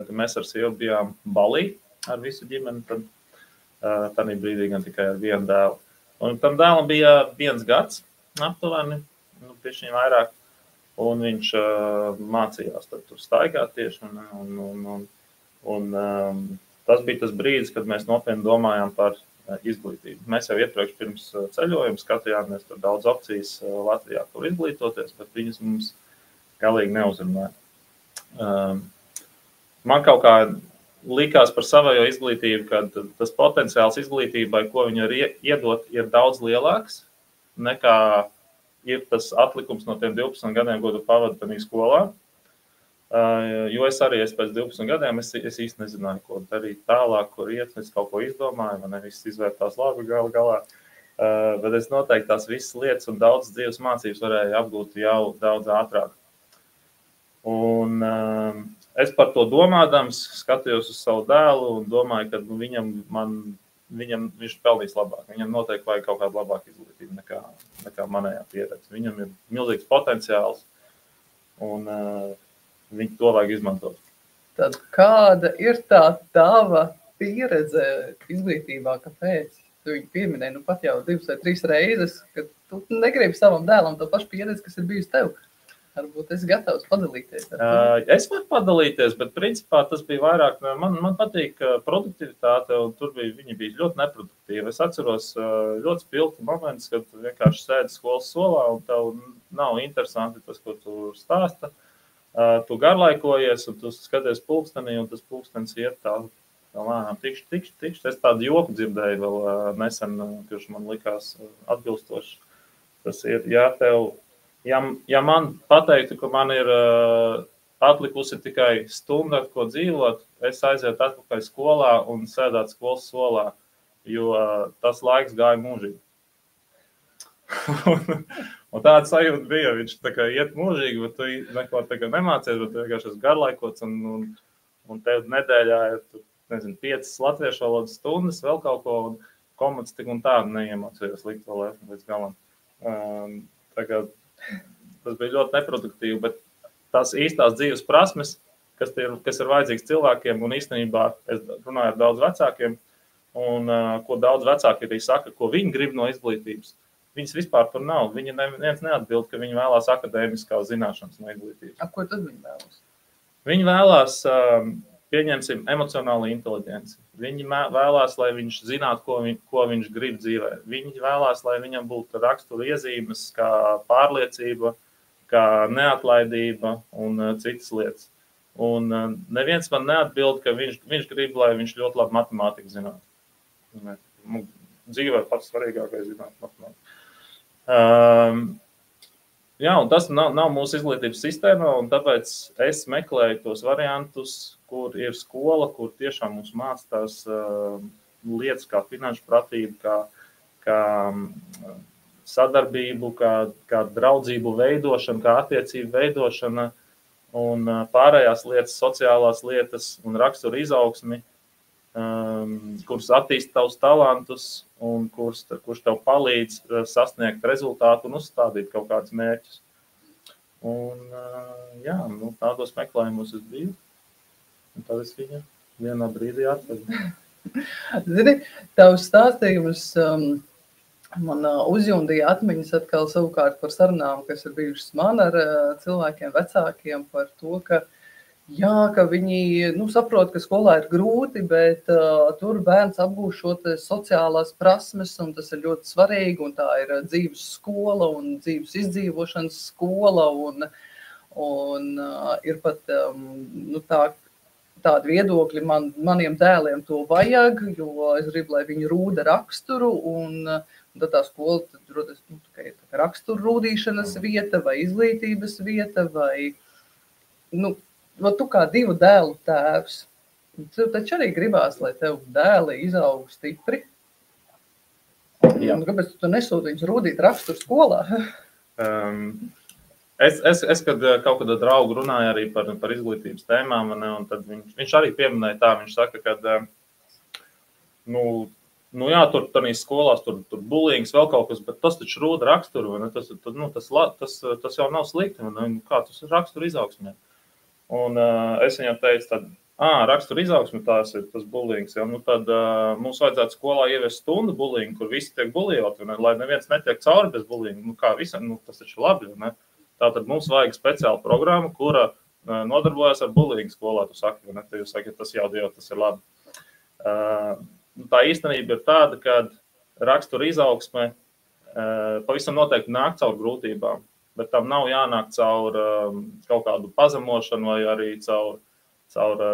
kad mēs ar sievu bijām Balī ar visu ģimeni, tad tādā brīdī gan tikai ar vienu dēlu. Un tam dēlam bija 1 gads aptuveni, piešķiņ vairāk, un viņš mācījās tad tur staigāt tieši. Un tas bija tas brīdis, kad mēs nopietni domājām par izglītību. Mēs jau iepriekš pirms ceļojuma skatījāmies tur daudz opcijas Latvijā, kur izglītoties, bet viņas mums galīgi neuzrunāja. Man kaut kā likās par savējo izglītību, ka tas potenciāls izglītībai, ko viņi var iedot, ir daudz lielāks nekā ir tas atlikums no tiem 12 gadiem, ko tu pavadi tajā skolā. Jo es arī pēc 12 gadiem es īsti nezināju, ko darīt tālāk, kur iet, es kaut ko izdomāju, man viss izvērtās labi galā. Bet es noteikti tās visas lietas un daudz dzīves mācības varēju apgūt jau daudz ātrāk. Un es par to domādams skatījos uz savu dēlu un domāju, ka viņam viņš pelnīs labāk. Viņam noteikti vajag kaut kādu labāku izglītību nekā manējā pieredze. Viņam ir milzīgs potenciāls un viņi to vajag izmantot. Tad kāda ir tā tava pieredze izglītībā, kāpēc? Tu viņu pieminēji, pat jau 2 vai 3 reizes, ka tu negribi savam dēlam to pašu pieredzi, kas ir bijusi tev. Varbūt esi gatavs padalīties. Es varu padalīties, bet principā tas bija vairāk, man patīk produktivitāte, un tur viņi bija ļoti neproduktīvi. Es atceros ļoti spilgti moments, kad tu vienkārši sēdi skolas solā, un tev nav interesanti tas, ko tu stāsta. Tu garlaikojies, un tu skaties pulkstenī, un tas pulkstenis iet tā lēnām tikšķi. Es tādu joku dzirdēju vēl nesen, kurš man likās atbilstoši. Tas ir, ja man pateiktu, ka man ir atlikusi tikai stunda, ko dzīvot, es aizietu atpakaļ skolā un sēdētu skolas solā, jo tas laiks gāja mūžīgi. Un tāda sajūta bija, viņš tā kā iet mūžīgi, bet tu neko nemācies, bet tu vienkārši esi garlaikots, un tev nedēļā ir, 5 latviešu valodas stundas, vēl kaut ko, un komats tik un tādu neiemācījos likt vēl līdz galam. Tagad tas bija ļoti neproduktīvi, bet tās īstās dzīves prasmes, kas ir vajadzīgs cilvēkiem, un īstenībā es runāju ar daudz vecākiem, un ko daudz vecāki arī saka, ko viņi grib no izglītības. Viņas vispār tur nav. Viņi neviens neatbild, ka viņi vēlās akadēmiskās zināšanas no izglītības. Ko tad viņi vēlas? Viņi vēlās, pieņemsim, emocionālu inteliģenci. Viņi vēlās, lai viņš zinātu, ko viņš grib dzīvē. Viņi vēlās, lai viņam būtu rakstura iezīmes, kā pārliecība, kā neatlaidība un citas lietas. Un neviens man neatbild, ka viņš grib, lai viņš ļoti labi matemātiku zinātu. Dzīvē pats svarīgākais zināt matemātiku. Jā, un tas nav mūsu izglītības sistēma, un tāpēc es meklēju tos variantus, kur ir skola, kur tiešām mums māca tās lietas kā finanšu pratība, kā sadarbību, kā draudzību veidošana, kā attiecību veidošana un pārējās lietas, sociālās lietas un rakstura izaugsmi, kurus attīst tavus talantus un kurš tev palīdz sasniegt rezultātu un uzstādīt kaut kādus mērķus. Un jā, tādos meklējumos es biju. Un tad es viņu vienā brīdī atvedu. Zini, tavs stāstījums man uzjundīja atmiņas atkal savukārt par sarunām, kas ir bijušas man ar cilvēkiem, vecākiem par to, ka viņi saprot, ka skolā ir grūti, bet tur bērns apgūst šo sociālās prasmes, un tas ir ļoti svarīgi, un tā ir dzīves skola un dzīves izdzīvošanas skola, un ir pat tādi viedokļi, maniem dēliem to vajag, jo es gribu, lai viņi rūda raksturu, un tad tā skola rodas rakstura rūdīšanas vieta, vai izglītības vieta, vai, tu kā 2 dēlu tēvs, tu taču arī gribās, lai tev dēli izaug stipri. Kāpēc tu nesūti viņus rūdīt raksturu skolā? Es kad kaut kādā draugu runāju arī par izglītības tēmām, un tad viņš arī pieminēja tā, viņš saka, ka, jā, tur tādīs skolās, tur bulīngs, vēl kaut kas, bet tas taču rūda raksturu, tas jau nav slikti, kā tas ir raksturu izaugsmē. Un es viņam teicu, tad Rakstura izaugsme, tas bullyings. Ja? Nu, tad mums vajadzētu skolā ieviest stundu bullyingu, kur visi tiek bulijoti, lai neviens netiek cauri bez bullyinga. Nu, kā visam, tas taču labi. Ne? Tātad mums vajag speciālu programmu, kura nodarbojas ar bullyingu skolā. Tu saki, ne? Jūs sakat, tas jau Dievu, tas ir labi. Tā īstenība ir tāda, ka rakstura izaugsme pavisam noteikti nāk caur grūtībām, bet tam nav jānāk caur kaut kādu pazemošanu vai arī caur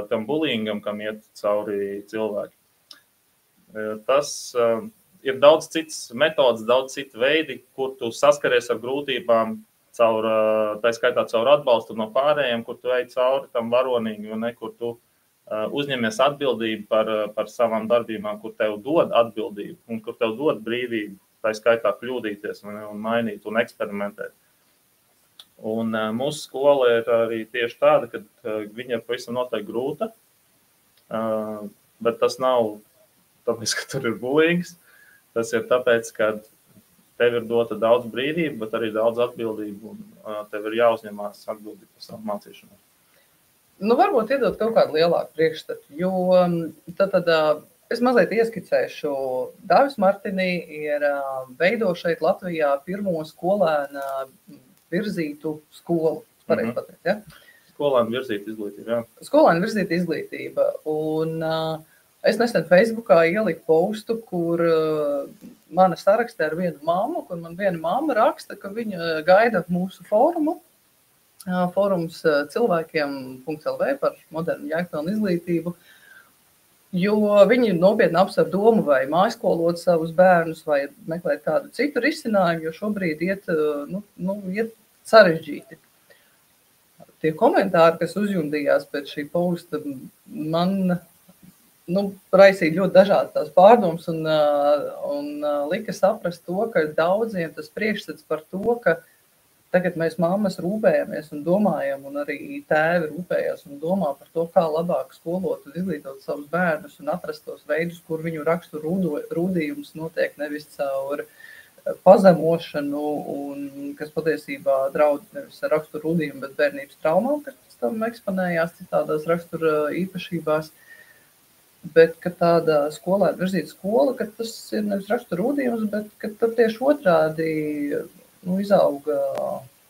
tam bullyingam, kam iet cauri cilvēki. Tas ir daudz citas metodas, daudz citu veidi, kur tu saskaries ar grūtībām, tā skaitā caur atbalstu no pārējiem, kur tu ej cauri tam varonīgi, kur tu uzņemies atbildību par savām darbībām, kur tev dod atbildību un kur tev dod brīvību, tā skaitā kļūdīties un mainīt un eksperimentēt. Un mūsu skola ir arī tieši tāda, ka viņa ir pavisam noteikti grūta, bet tas nav tāpēc, ka tur ir bullyings. Tas ir tāpēc, ka tev ir dota daudz brīvību, bet arī daudz atbildību, un tev ir jāuzņemās atbildību par savu mācīšanos. Nu, varbūt iedot kaut kādu lielāku priekšstatu, jo tad es mazliet ieskicēšu. Dāvis Martinī ir veido šeit Latvijā pirmo skolēnu virzītu skolu, pareizi pateikt, ja? Skolēnu virzīta izglītība, jā. Skolēnu virzīta izglītība. Un es nesen Facebookā ieliku postu, kur mana sarakstē ar vienu mammu, kur man viena mamma raksta, ka viņa gaida mūsu fórumu. Fórums cilvēkiem.lv par modernu jēgpilnu izglītību, jo viņi nopietni apsver domu vai mājaskolot savus bērnus vai meklēt kādu citu risinājumu, jo šobrīd iet sarežģīti. Tie komentāri, kas uzjundījās pēc šī posta, man raisīja ļoti dažādas tās pārdomas un lika saprast to, ka daudziem tas priekšstats par to, ka tagad mēs mammas rūpējamies un domājam, un arī tēvi rūpējas un domā par to, kā labāk skolot un izglītot savus bērnus un atrast tos veidus, kur viņu raksturu rūdījums notiek nevis caur pazemošanu, un kas patiesībā draud nevis ar raksturu rūdījumu, bet bērnības traumām, kas pēc tam eksponējās citādās rakstura īpašībās. Bet, ka tāda skolēna virzīta skola, ka tas ir nevis raksturu rūdījums, bet ka tad tieši otrādi izauga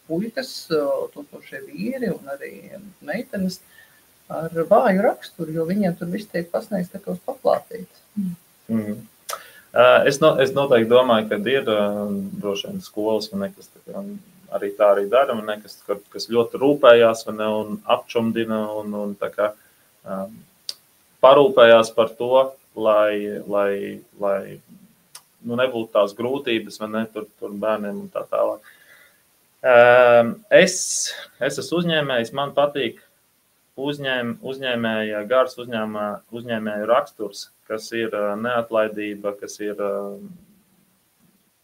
puikas, topošie vīri un arī meitenes ar vāju raksturu, jo viņiem tur viss tiek pasniegts tā kā uz paplātītes. Es noteikti domāju, ka ir droši vien skolas, kas arī tā arī dara, kas ļoti rūpējās un apčumdina un tā kā parūpējās par to, lai nebūtu tās grūtības, tur bērniem un tā tālāk. Es esmu uzņēmējs, man patīk uzņēmēja gars, uzņēmēju raksturs, kas ir neatlaidība, kas ir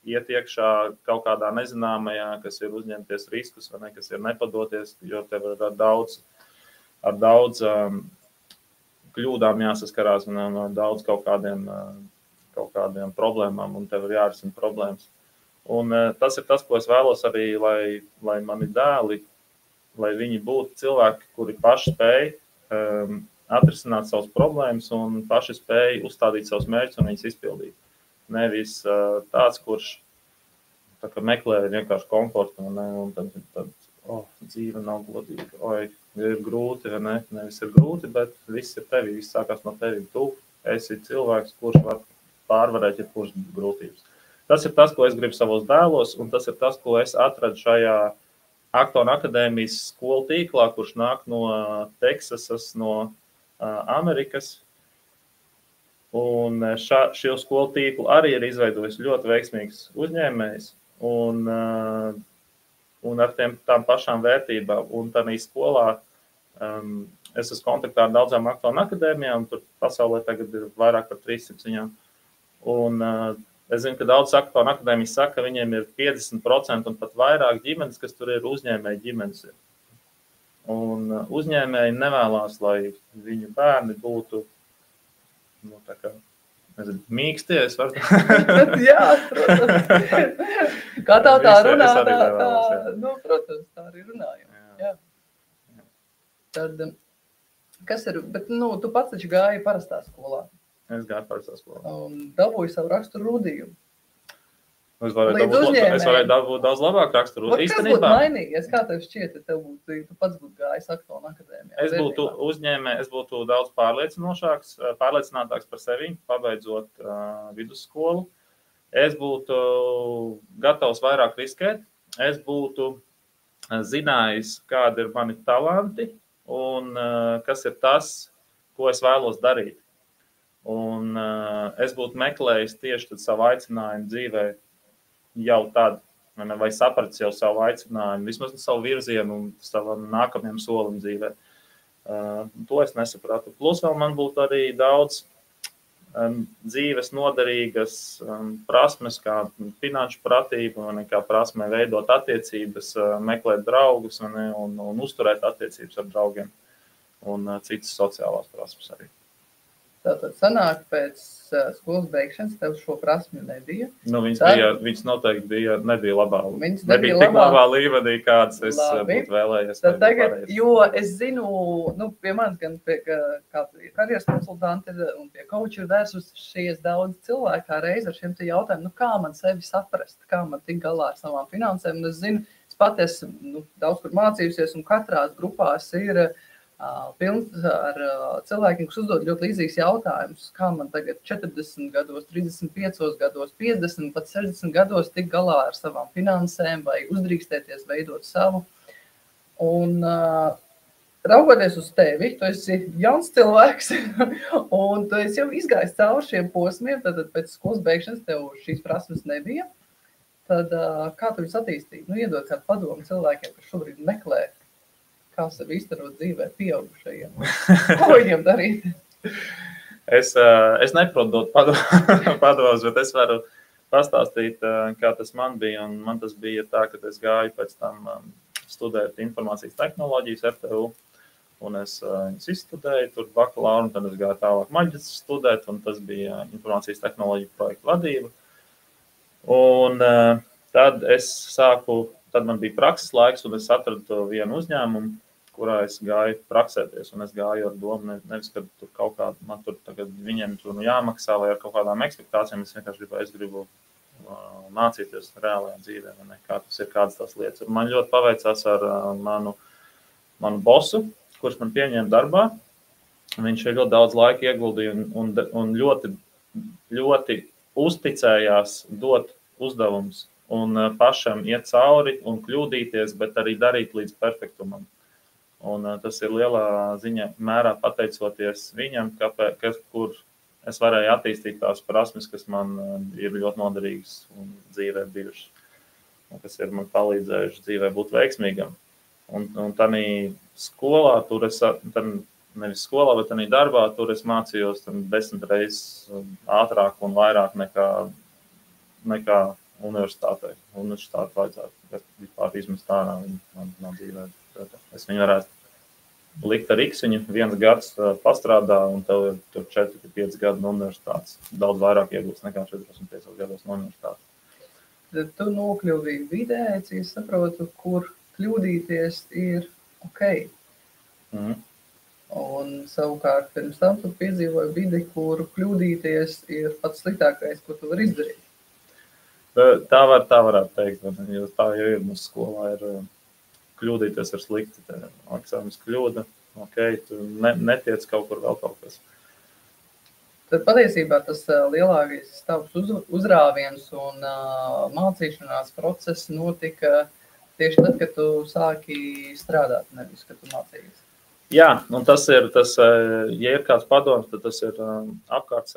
iet iekšā kaut kādā nezināmajā, kas ir uzņemties riskus, kas ir nepadoties, jo tev ir ar daudz kļūdām jāsaskarās un ar daudz kaut kādiem problēmām, un tev ir jārisina problēmas. Un tas ir tas, ko es vēlos arī, lai mani dēli, lai viņi būtu cilvēki, kuri paši spēj atrisināt savas problēmas un paši spēj uzstādīt savus mērķus un viņus izpildīt. Nevis tāds, kurš meklē vienkārši komfortu, un tad dzīve nav godīga. Ir grūti, nevis ir grūti, bet viss ir tevi, viss sākās no tevi. Tu esi cilvēks, kurš var pārvarēt jebkuras grūtības. Tas ir tas, ko es gribu savos dēlos, un tas ir tas, ko es atradu šajā Aktonu akadēmijas skolu tīklā, kurš nāk no Teksasas, no Amerikas. Un šo skolu tīklu arī ir izveidojis ļoti veiksmīgs uzņēmējs un ar tām pašām vērtībām. Un tādā skolā es esmu kontaktā ar daudzām Aktonu akadēmijām, tur pasaulē tagad ir vairāk par 300 viņām. Un es zinu, ka daudz Aktonu akadēmijas saka, ka viņiem ir 50% un pat vairāk ģimenes, kas tur ir uzņēmēji ģimenes. Un uzņēmēji nevēlās, lai viņu bērni būtu mīksties. Jā, protams. Kā tā runā, protams, tā arī runājam. Jā. Tad Kas ir, bet, tu pats taču gāji parastā skolā. Es gāju parastā skolā. Un dabūju savu raksturu rūdījumu. Es varēju dabūt daudz labāk raksturu. Kas būtu mainījies? Kā tev šķiet, ja tu pats būtu gājis Aktuālā akadēmijā? Es būtu uzņēmējs, es būtu daudz pārliecinātāks par sevi, pabeidzot vidusskolu. Es būtu gatavs vairāk riskēt. Es būtu zinājis, kādi ir mani talanti un kas ir tas, ko es vēlos darīt. Un es būtu meklējis tieši savu aicinājumu dzīvē jau tad, vai sapratis jau savu aicinājumu, vismaz savu virzienu un savam nākamajam solim dzīvē. To es nesapratu. Plus vēl man būtu arī daudz dzīves noderīgas prasmes, kā finanšu pratība, kā prasme veidot attiecības, meklēt draugus un uzturēt attiecības ar draugiem un citas sociālās prasmes arī. Tātad sanāk pēc skolas beigšanas tev šo prasmi nebija? Viņas noteikti nebija labā. Nebija tik labā līmenī, kādas es būtu vēlējies. Tagad, jo es zinu, pie manis gan kā karjeras konsultanti un pie coachi ir vērsušies daudz cilvēku kā reiz ar šiem te jautājumiem, kā man sevi saprast, kā man tik galā ar savām finansēm. Un es zinu, es pat esmu daudz kur mācījusies un katrās grupās ir pilns ar cilvēkiem, kas uzdod ļoti līdzīgs jautājums, kā man tagad 40 gados, 35 gados, 50, pat 60 gados tik galā ar savām finansēm vai uzdrīkstēties veidot savu. Un raugoties uz tevi, tu esi jauns cilvēks un tu esi jau izgājis cauri šiem posmiem, tad pēc skolas beigšanas tev šīs prasmes nebija. Tad kā tu viņus attīstīji? Iedod kādu padomu cilvēkiem, kas šobrīd meklē, kā sevi izdarot dzīvē pieaugušajiem. Ko viņiem darīt? Es neprotu dot padomus, bet es varu pastāstīt, kā tas man bija. Un man tas bija tā, ka es gāju pēc tam studēt informācijas tehnoloģijas RTU. Un es izstudēju tur bakalauru, un tad es gāju tālāk maģistru studēt, un tas bija informācijas tehnoloģiju projektu vadība. Un tad man bija prakses laiks, un es atradu vienu uzņēmumu, kurā es gāju praksēties, un es gāju ar domu, nevis, ka tur kaut kāda, man tur tagad viņiem tur jāmaksā vai ar kaut kādām ekspektācijām, es gribu mācīties reālajā dzīvē, vai ne, kā tas ir, kādas tās lietas. Un man ļoti paveicās ar manu bosu, kurš man pieņēma darbā. Viņš ļoti daudz laika ieguldīja un ļoti, ļoti uzticējās dot uzdevumus un pašam iet cauri un kļūdīties, bet arī darīt līdz perfektumam. Un tas ir lielā ziņā mērā pateicoties viņam, kur es varēju attīstīt tās prasmes, kas man ir ļoti noderīgas un dzīvē bijušas, un kas ir man palīdzējuši dzīvē būt veiksmīgam. Un tādā skolā, nevis skolā, bet tādā darbā, tur es mācījos 10 reizes ātrāk un vairāk nekā universitātē. Universitāte vajadzētu vispār izmest ārā no dzīvē. Es viņu varētu likt ar X, viņu viens gads pastrādā, un tev ir 4-5 gadi no universitātes. Daudz vairāk iegūst nekā 45 gados no universitātes. Tad tu nokļuvi vidē, es saprotu, kur kļūdīties ir ok. Un savukārt pirms tam tu piedzīvoji vidi, kur kļūdīties ir pats sliktākais, ko tu vari izdarīt. Tā varētu teikt, jo tā jau ir mūsu skolā. Kļūdīties ir slikti. Eksāmenes kļūda, tu netiec kaut kur vēl kaut kas. Tad patiesībā tas lielākais tavs uzrāviens un mācīšanās process notika tieši tad, kad tu sāki strādāt, nevis, kad tu mācījies. Jā, un tas ir, ja ir kāds padoms, tad tas ir apkārt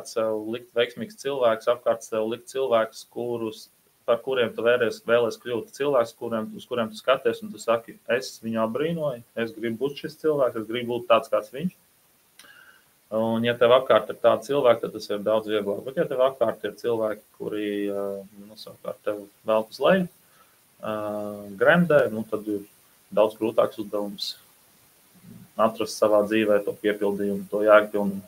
sev likt veiksmīgs cilvēks, apkārt sev likt cilvēkus, par kuriem tu vēlies kļūt. Cilvēks, uz kuriem tu skaties, un tu saki, es viņu abrīnoju, es gribu būt šis cilvēks, es gribu būt tāds, kāds viņš. Un ja tev apkārt ir tādi cilvēki, tad tas ir daudz vieglāk. Bet ja tev apkārt ir cilvēki, kuri, savukārt tev velt uz leju, gremdē, tad ir daudz grūtāks uzdevums atrast savā dzīvē to piepildījumu, to jēgpilnumu.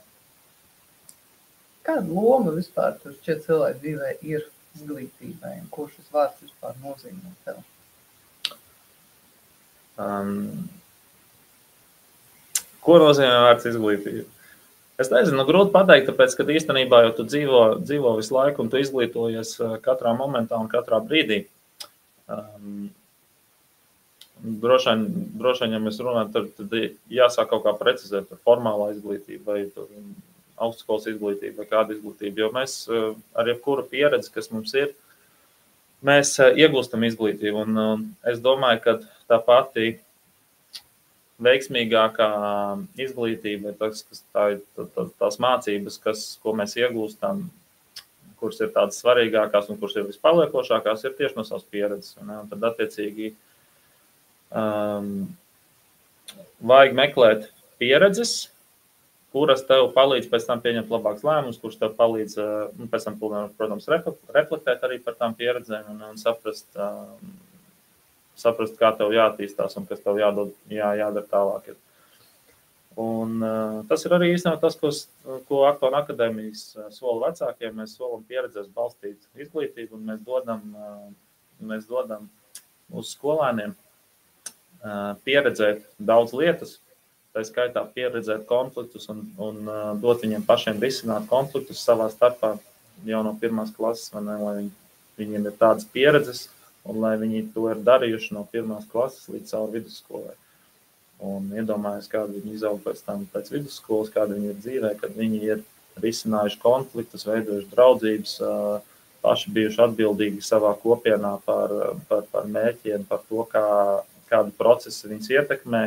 Kāda loma vispār tur šķiet cilvēku dzīvē ir izglītībai, un ko šis vārds vispār nozīmē tev? Ko nozīmē vārds izglītība? Es nezinu, grūti pateikt, tāpēc, ka īstenībā jau tu dzīvo visu laiku un tu izglītojies katrā momentā un katrā brīdī. Droši vien, ja mēs runājam, tad jāsāk kaut kā precizēt par formālā izglītība vai augstskolas izglītība vai kāda izglītība, jo mēs ar jebkuru pieredzi, kas mums ir, mēs iegūstam izglītību. Un es domāju, ka tā pati veiksmīgākā izglītība, tās mācības, ko mēs iegūstam, kuras ir tādas svarīgākās un kuras ir vispaliekošākās, ir tieši no savas pieredzes. Un tad, attiecīgi, vajag meklēt pieredzes, kuras tev palīdz pēc tam pieņemt labākus lēmumus, kuras tev palīdz pēc tam, protams, reflektēt arī par tām pieredzēm un saprast, kā tev jāattīstās un kas tev jādara tālāk. Un tas ir arī īstenībā tas, ko Aktonu akadēmijas sola vecākiem. Mēs solam pieredzēs balstīt izglītību un mēs dodam uz skolēniem pieredzēt daudz lietas, tā skaitā pieredzēt konfliktus un dot viņiem pašiem risināt konfliktus savā starpā jau no 1. klases, lai viņiem ir tādas pieredzes, un lai viņi to ir darījuši no 1. klases līdz caur vidusskolai. Un iedomājies, kāda viņi izaug pēc tam pēc vidusskolas, kāda viņi ir dzīvē, kad viņi ir risinājuši konfliktus, veidojuši draudzības, paši bijuši atbildīgi savā kopienā par mērķiem, par to, kādu procesu viņus ietekmē,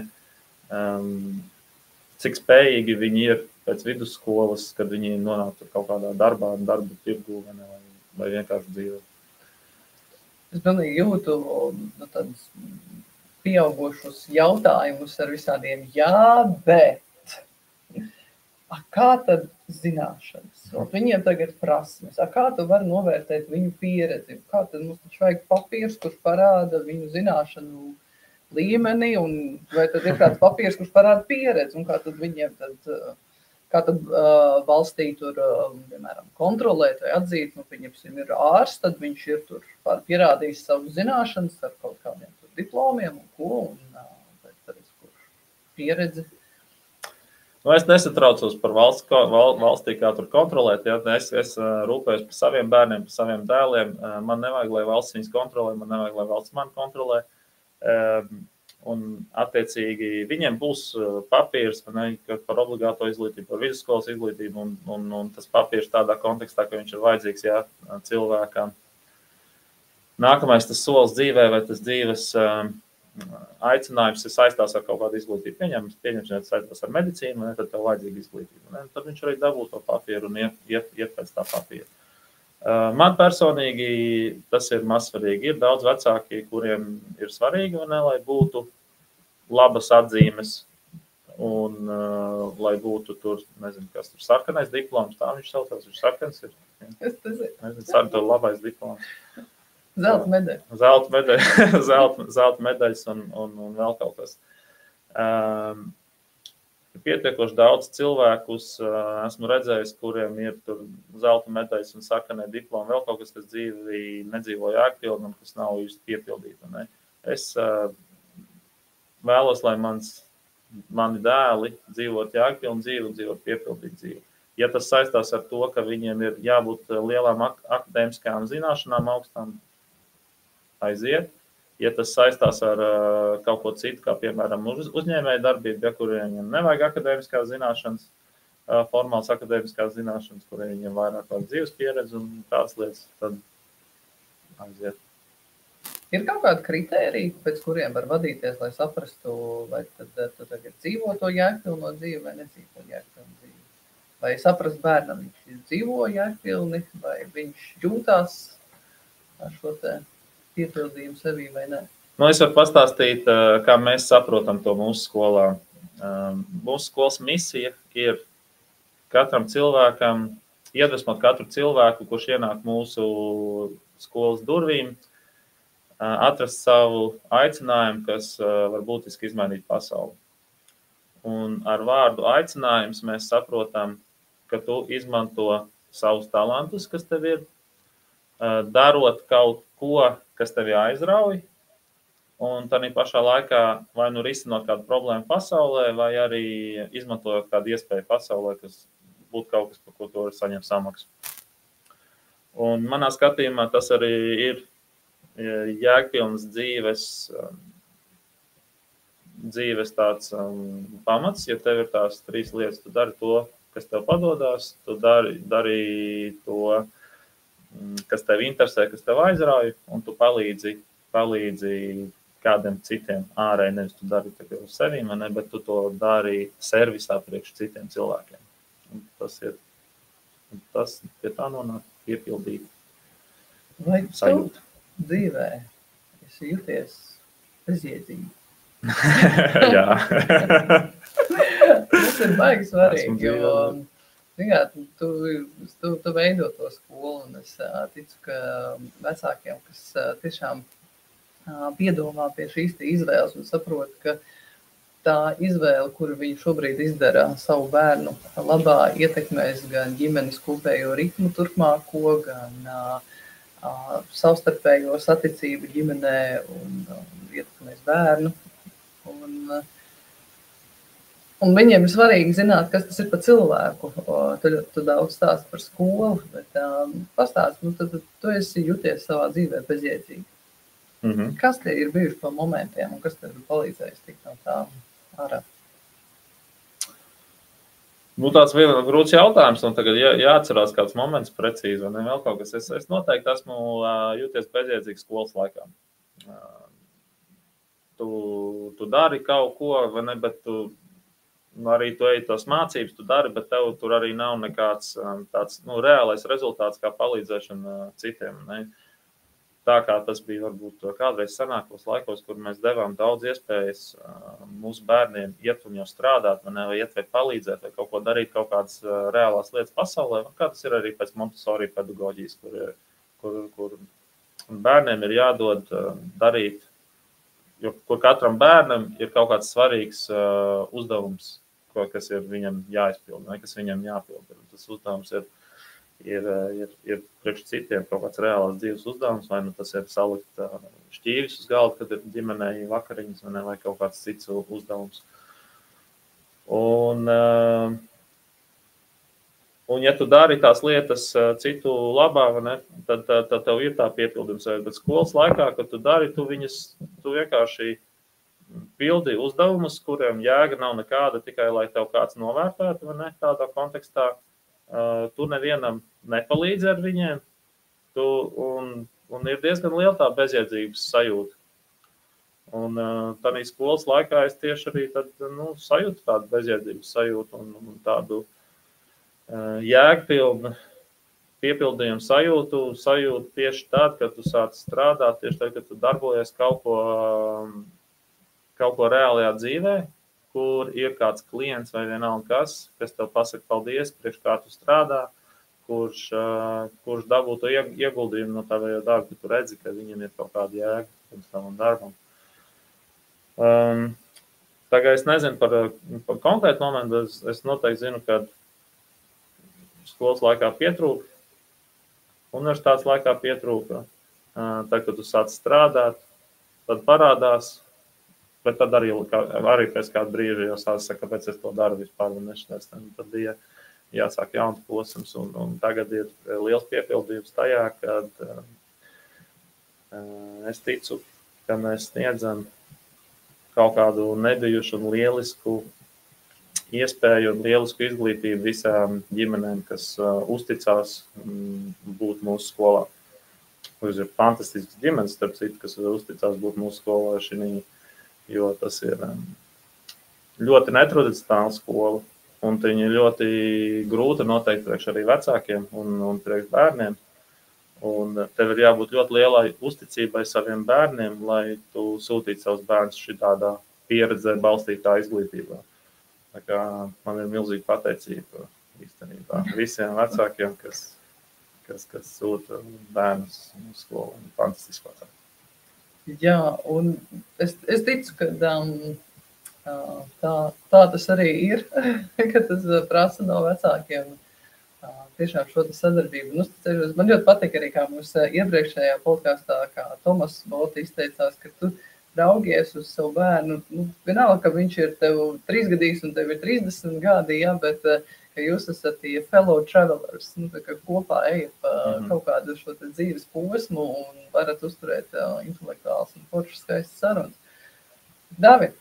cik spējīgi viņi ir pēc vidusskolas, kad viņi nonāk kaut kādā darba tirgū vai vienkārši dzīvē. Es pilnīgi jūtu tādus pieaugušus jautājumus ar visādiem bet kā tad zināšanas? Viņiem tagad prasmes. Kā tu vari novērtēt viņu pieredzi? Kā tad mums taču vajag papīrs, kurš parāda viņu zināšanu līmeni, un vai tad ir kāds papīrs, kurš parāda pieredzi? Un kā tad viņiem kā tad valstī tur, piemēram, kontrolēt vai atzīt, viņam ir ārsts, tad viņš ir tur pierādījis savu zināšanas ar kaut kādiem diplomiem un ko, un pieredzi. Es nesatraucos par valstī, kā tur kontrolēt. Ja? Es rūpējos par saviem bērniem, par saviem dēliem. Man nevajag, lai valsts viņus kontrolē, man nevajag, lai valsts mani kontrolē. Un, attiecīgi, viņiem būs papīrs par obligāto izglītību, par vidusskolas izglītību, un tas papīrs tādā kontekstā, ka viņš ir vajadzīgs cilvēkam. Nākamais tas solis dzīvē vai tas dzīves aicinājums ir saistās ar kaut kādu izglītību. Pieņemsim, saistās ar medicīnu, tad tev vajadzīga izglītība. Tad viņš arī dabū to papīru un iet pēc tā papīra. Man personīgi tas ir mazsvarīgi. Ir daudz vecāki, kuriem ir svarīgi, lai būtu labas atzīmes un lai būtu tur, nezinu, kas tur sarkanais diploms, tā viņš saucās, viņš sarkans ir. Nezinu, tur labais diploms. Zelta medaļa. Zelta medaļas un vēl kaut kas. Pietiekoši daudz cilvēkus esmu redzējis, kuriem ir tur zelta medaļas un sarkanie diplomi, vēl kaut kas, kas nedzīvo Jēkpilni un kas nav īsti piepildīta. Ne? Es vēlos, lai mani dēli dzīvot Jēkpilni dzīvi un dzīvot piepildītu dzīvi. Ja tas saistās ar to, ka viņiem ir jābūt lielām akadēmiskām zināšanām augstām, aiziet. Ja tas saistās ar kaut ko citu, kā piemēram uzņēmēju darbību, kuriem viņiem nevajag akadēmiskās zināšanas, formāls akadēmiskās zināšanas, kuriem viņiem vairāk vajag dzīves pieredzi un tādas lietas, tad aiziet. Ir kaut kādi kritēriji, pēc kuriem var vadīties, lai saprastu, vai tad tu tagad dzīvo to jēgpilno dzīvi vai nedzīvo jēgpilnu dzīvi? Vai saprast bērnam, viņš dzīvo jēgpilni, vai viņš jūtās ar šo te piepildījumu sevī vai ne? Es varu pastāstīt, kā mēs saprotam to mūsu skolā. Mūsu skolas misija ir katram cilvēkam, iedvesmot katru cilvēku, kurš ienāk mūsu skolas durvīm, atrast savu aicinājumu, kas var būtiski izmainīt pasauli. Un ar vārdu aicinājums mēs saprotam, ka tu izmanto savus talantus, kas tev ir, darot kaut ko, kas tevi aizrauj, un tādā pašā laikā vai nu risinot kādu problēmu pasaulē, vai arī izmantojot kādu iespēju pasaulē, kas būtu kaut kas, par ko tu vari saņemt samaksu. Un manā skatījumā tas arī ir jēgpilnas dzīves tāds pamats. Ja tev ir tās 3 lietas, tu dari to, kas tev padodās, tu dari to, kas tev interesē, kas tev aizrauj, un tu palīdzi kādiem citiem ārēji. Nevis tu dari tikai uz sevīm, bet tu to dari servisā priekš citiem cilvēkiem. Un tas pie tā nonāk piepildīt sajūtu. Vai tu dzīvē esi jūties bezjēdzīgi? Jā. Tas ir baigi svarīgi, jo tu veido to skolu, un es ticu, ka vecākiem, kas tiešām piedomā pie šīs izvēles un saprot, ka tā izvēle, kuru viņi šobrīd izdara savu bērnu labā, ietekmēs gan ģimenes kopējo ritmu turpmāko, gan savstarpējo saticību ģimenē un ietekmēs bērnu. Un viņiem ir svarīgi zināt, kas tas ir par cilvēku. Tu daudz stāsti par skolu, bet pastāsti, tad tu esi jūties savā dzīvē bezjēdzīgi. Kas tie ir bijuši par momentiem un kas tev ir palīdzējis tikt no tā ārā? Tāds viens grūts jautājums, un tagad jāatcerās kāds moments precīzi, vai ne vēl kaut kas. Es noteikti esmu jūties bezjēdzīgs skolas laikā. Tu dari kaut ko, vai ne, bet arī tu eji tos mācības, tu dari, bet tev tur arī nav nekāds tāds reālais rezultāts, kā palīdzēšana citiem. Ne? Tā kā tas bija varbūt kādreiz senākos laikos, kur mēs devām daudz iespējas mūsu bērniem iet un jau strādāt, vai iet vai palīdzēt, vai kaut ko darīt, kaut kādas reālās lietas pasaulē, un kā tas ir arī pēc Montessori pedagoģijas, kur bērniem ir jādod darīt, jo kur katram bērnam ir kaut kāds svarīgs uzdevums, kas ir viņam jāizpilda, kas viņam jāpilda. Tas uzdevums ir priekš citiem kaut kāds reālās dzīves uzdevums, vai tas ir salikt šķīvis uz galda, kad ir ģimenei vakariņas, vai kaut kāds cits uzdevums. Un ja tu dari tās lietas citu labā, tad tev ir tā piepildījums. Bet skolas laikā, kad tu dari, tu vienkārši pildi uzdevumus, kuriem jēga nav nekāda, tikai lai tev kāds novērtētu, tādā kontekstā. Tu nevienam nepalīdzi ar viņiem, un ir diezgan liela tā bezjēdzības sajūta. Un tādā skolas laikā es tieši arī sajūtu tādu bezjēdzības sajūtu un tādu jēgpilnu piepildījumu sajūtu tieši tad, kad tu sāc strādāt, tieši tad, kad tu darbojies kaut ko reālajā dzīvē, kur ir kāds klients vai vienalga kas tev pasaka paldies, priekš kā tu strādā, kurš dabū to ieguldījumu no tavējā darba, ka tu redzi, ka viņam ir kaut kāda jēga pirms tavam darbam. Tagad es nezinu par konkrētu momentu, es noteikti zinu, ka skolas laikā pietrūka, universitātes laikā pietrūka, tad, kad tu sāc strādāt, tad parādās, bet tad arī pēc kāda brīža jau saka, kāpēc es to daru vispār. Tad bija jāsāk jauns posms, un tagad ir liels piepildījums tajā, kad es ticu, ka mēs sniedzam kaut kādu nebijušu un lielisku iespēju un lielisku izglītību visām ģimenēm, kas uzticās būt mūsu skolā. Ir fantastisks ģimenes, starp citu, kas uzticās būt mūsu skolā šī. Jo tas ir ļoti netradicionāla skola, un viņa ir ļoti grūta noteikti priekš arī vecākiem un priekš bērniem. Un tev ir jābūt ļoti lielai uzticībai saviem bērniem, lai tu sūtītu savus bērnus šitādā pieredzē balstītā izglītībā. Tā kā man ir milzīga pateicība īstenībā visiem vecākiem, kas sūta bērnus uz skolu. Fantastiski vecāki. Jā, un es ticu, ka tā tas arī ir, ka tas prasa no vecākiem tiešām šo sadarbību un uzticēšanos. Man ļoti patīk arī, kā mums iepriekšējā podkastā, kā Tomas Bolti izteicās, ka tu raugies uz savu bērnu, vienalga, ka viņš ir tev 3 gadīgs un tev ir 30 gadi, ja, bet ka jūs esat tie fellow travelers, ka kopā ejat pa kaut kādu šo te dzīves posmu un varat uzturēt intelektuāls un foršas skaistas sarunas. David,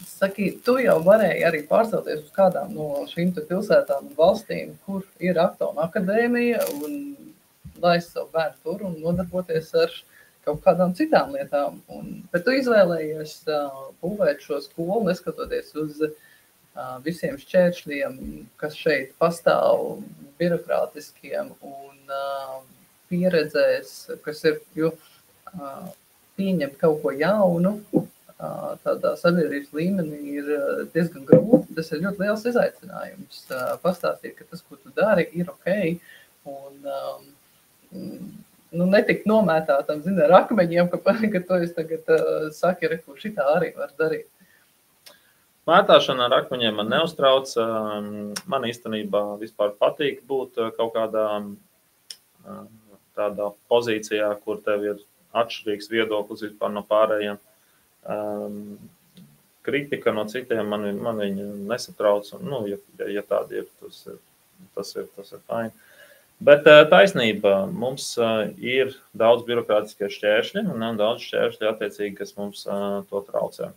saki, tu jau varēji arī pārcelties uz kādām no šīm te pilsētām un valstīm, kur ir Aktona akadēmija un laist savu bērnu tur un nodarboties ar kaut kādām citām lietām. Bet tu izvēlējies būvēt šo skolu, neskatoties uz visiem šķēršļiem, kas šeit pastāv, birokrātiskiem un pieredzēs, kas ir, jo pieņemt kaut ko jaunu, tādā sabiedrības līmenī ir diezgan grūti. Tas ir ļoti liels izaicinājums. Pastāstīt, ka tas, ko tu dari, ir ok. Un netikt nomētātam, ar akmeņiem, ka to es tagad saki, ko šitā arī var darīt. Mētāšana ar akmeņiem man neuztrauc. Man īstenībā vispār patīk būt kaut kādā tādā pozīcijā, kur tev ir atšķirīgs viedoklis vispār no pārējiem. Kritika no citiem man viņa nesatrauc. Ja tāda ir, tas ir fine. Bet taisnība, mums ir daudz birokrātiskie šķēršļi un daudz šķēršļi attiecīgi, kas mums to traucē.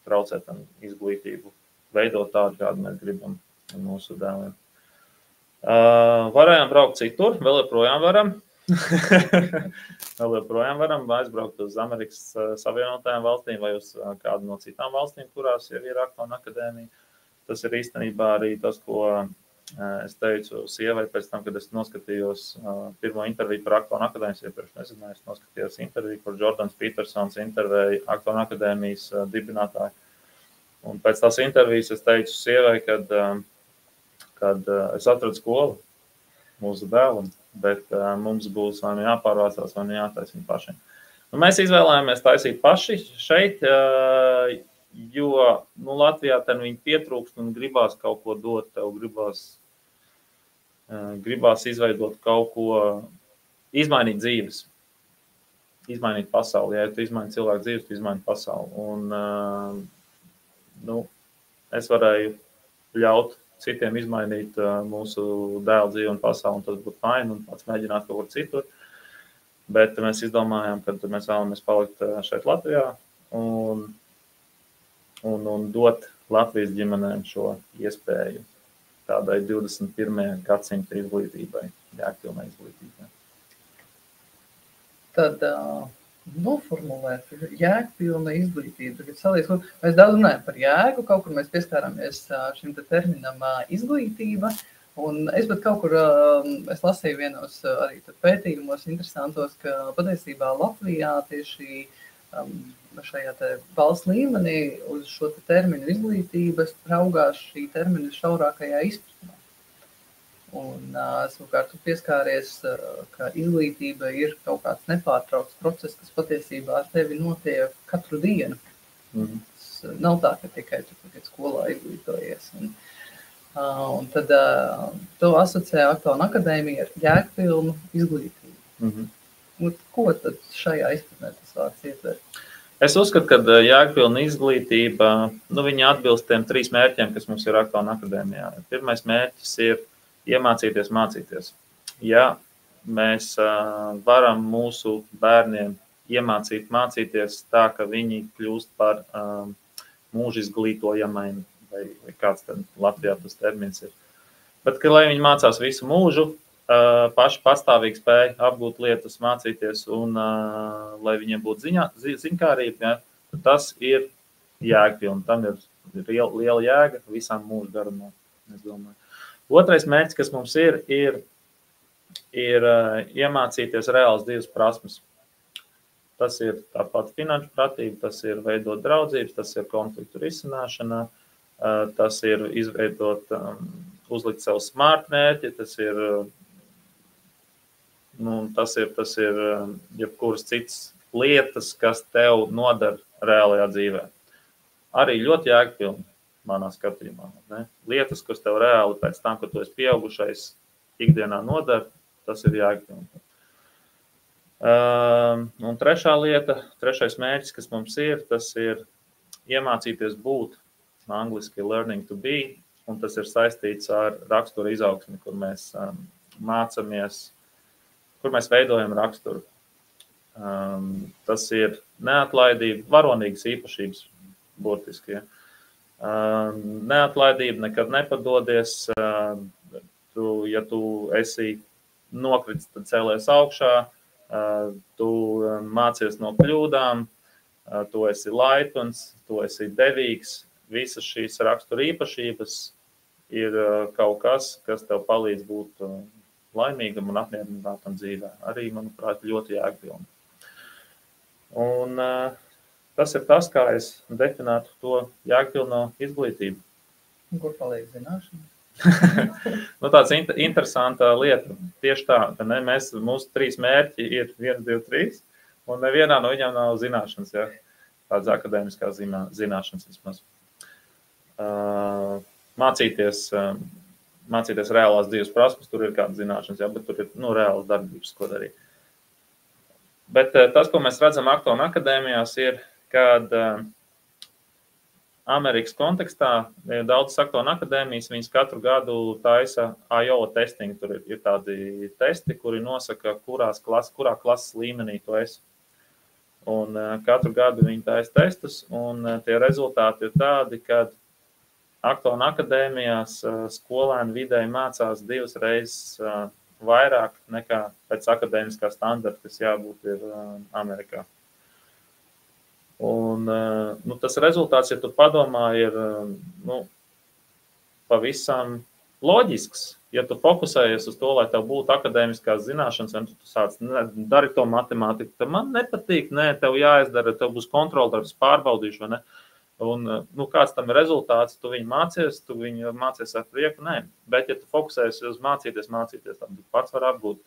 Traucē tam izglītību, veidot tādu, kādu mēs gribam mūsu dēliem. Varējām braukt citur, vēl joprojām varam. Vēl joprojām varam aizbraukt uz Amerikas Savienotajām valstīm vai uz kādu no citām valstīm, kurās jau ir Aktona akadēmija. Tas ir īstenībā arī tas, ko es teicu sievai pēc tam, kad es noskatījos pirmo interviju par Aktona akadēmijas, iepriekš nezināju, es noskatījos interviju, kur Jordans Petersons intervēja Aktona akadēmijas dibinātāju. Un pēc tās intervijas es teicu sievai, kad es atradu skolu mūsu dēlam, bet mums būs vai nu jāpārvācās, vai nu jātais viņu pašiem. Mēs izvēlējāmies taisīt paši šeit, jo Latvijā ten viņi pietrūkst un gribās kaut ko dot, tev gribās izveidot kaut ko, izmainīt dzīves, izmainīt pasauli. Ja tu izmaini cilvēku dzīves, tu izmaini pasauli. Un es varēju ļaut citiem izmainīt mūsu dēlu dzīvi un pasauli, un tas būtu fine, un pats mēģināt kaut kur citur. Bet mēs izdomājām, ka mēs vēlamies palikt šeit Latvijā un dot Latvijas ģimenēm šo iespēju tādai 21. gadsimta izglītībai, jēgpilnai izglītībai. Tad noformulēt jēgpilna izglītība. Mēs daudz runājam par jēgu, kaut kur mēs pieskārāmies šim terminam izglītība, un es pat kaut kur, es lasīju vienos arī pētījumos interesantos, ka patiesībā Latvijā tieši šajā valsts līmenī uz šo terminu izglītības raugās šī termina šaurākajā izpratnē. Un savukārt tu pieskāries, ka izglītība ir kaut kāds nepārtraukts process, kas patiesībā ar tevi notiek katru dienu. Tas nav tā, ka tikai tu tagad skolā izglītojies. Un tad tu asociē Aktona akadēmiju ar jēgpilnu izglītību. Ko tad šajā izpratnē tas vārds ietver? Es uzskatu, ka jēgpilna izglītība, viņa atbilst tiem 3 mērķiem, kas mums ir Aktona akadēmijā. Pirmais mērķis ir iemācīties mācīties. Ja mēs varam mūsu bērniem iemācīt mācīties tā, ka viņi kļūst par mūža izglītojamiem, vai kāds tad Latvijā tas termins ir. Bet, ka lai viņi mācās visu mūžu, paši pastāvīgi spēja apgūt lietas, mācīties, un lai viņiem būtu ziņkārība, ja, tas ir jēgpilni. Tam ir liela jēga visām mūžu garumā, es domāju. Otrais mērķis, kas mums ir iemācīties reāls dzīves prasmes. Tas ir tāpat finanšu pratība, tas ir veidot draudzības, tas ir konfliktu risināšana, tas ir izveidot, uzlikt sev smart mērķi, tas ir jebkuras citas lietas, kas tev nodara reālajā dzīvē. Arī ļoti jēgpilni. Manā skatījumā. Ne? Lietas, kas tev reāli pēc tam, kad tu esi pieaugušais, ikdienā nodara, tas ir jēgpilni. Un trešais mērķis, kas mums ir, tas ir iemācīties būt, angliski learning to be, un tas ir saistīts ar rakstura izaugsmi, kur mēs mācamies, kur mēs veidojam raksturu. Tas ir neatlaidība, varonīgas īpašības, burtiski. Ja. Neatlaidība, nekad nepadodies. Ja tu esi nokritis, tad cēlies augšā, tu mācies no kļūdām, tu esi laipns, tu esi devīgs. Visas šīs rakstura īpašības ir kaut kas, kas tev palīdz būt laimīgam un apmierinātam dzīvē. Arī, manuprāt, ļoti jēgpilni. Un tas ir tas, kā es definētu to jēgpilno izglītību. Kur palīdz zināšanas? Tāds interesanta lieta. Tieši tā, ka mūsu 3 mērķi ir 1, 2, 3, un nevienā no viņām nav zināšanas, ja? Tādas akadēmiskās zināšanas vismaz. Mācīties reālās dzīves prasmes, tur ir kāda zināšanas, ja? Bet tur ir reālas darbības, ko darīt. Bet tas, ko mēs redzam Aktonu akadēmijās, ir, kad Amerikas kontekstā daudz Aktonu akadēmijas, viņas katru gadu taisa IO testing. Tur ir tādi testi, kuri nosaka, kurā klases līmenī tu esi. Un katru gadu viņi taisa testus, un tie rezultāti ir tādi, kad Aktonu akadēmijās skolēni vidēji mācās 2 reizes vairāk nekā pēc akadēmiskā standarta, kas jābūt ir Amerikā. Un tas rezultāts, ja tu padomā, ir pavisam loģisks. Ja tu fokusējies uz to, lai tev būtu akadēmiskās zināšanas, un tu sāc dari to matemātiku, tad man nepatīk, tev jāizdara, tev būs kontroldarbs, pārbaudīšu, vai ne? Un kāds tam ir rezultāts, tu viņu mācies ar prieku, Bet, ja tu fokusējies uz mācīties, tad pats var apgūt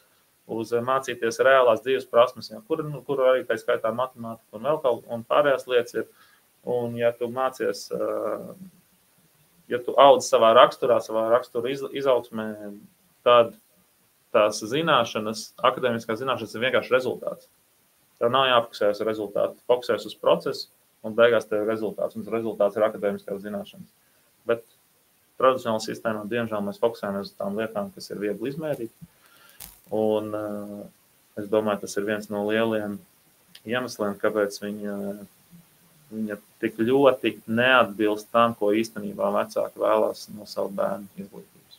uz mācīties reālās dzīves prasmes, kur arī tā skaitā matemātika un vēl kaut un pārējās lietas ir. Un ja tu mācies, ja tu audz savā rakstura izaugsmē, tad tās zināšanas, akadēmiskās zināšanas ir vienkārši rezultāts. Tev nav jāfokusējas uz rezultātu, fokusējas uz procesu, un beigās tev ir rezultāts, un rezultāts ir akadēmiskās zināšanas. Bet tradicionāli sistēmā, diemžēl, mēs fokusējamies uz tām lietām, kas ir viegli izmērīt. Un es domāju, tas ir viens no lieliem iemesliem, kāpēc viņa tik ļoti neatbilst tam, ko īstenībā vecāki vēlās no savu bērnu izglītības.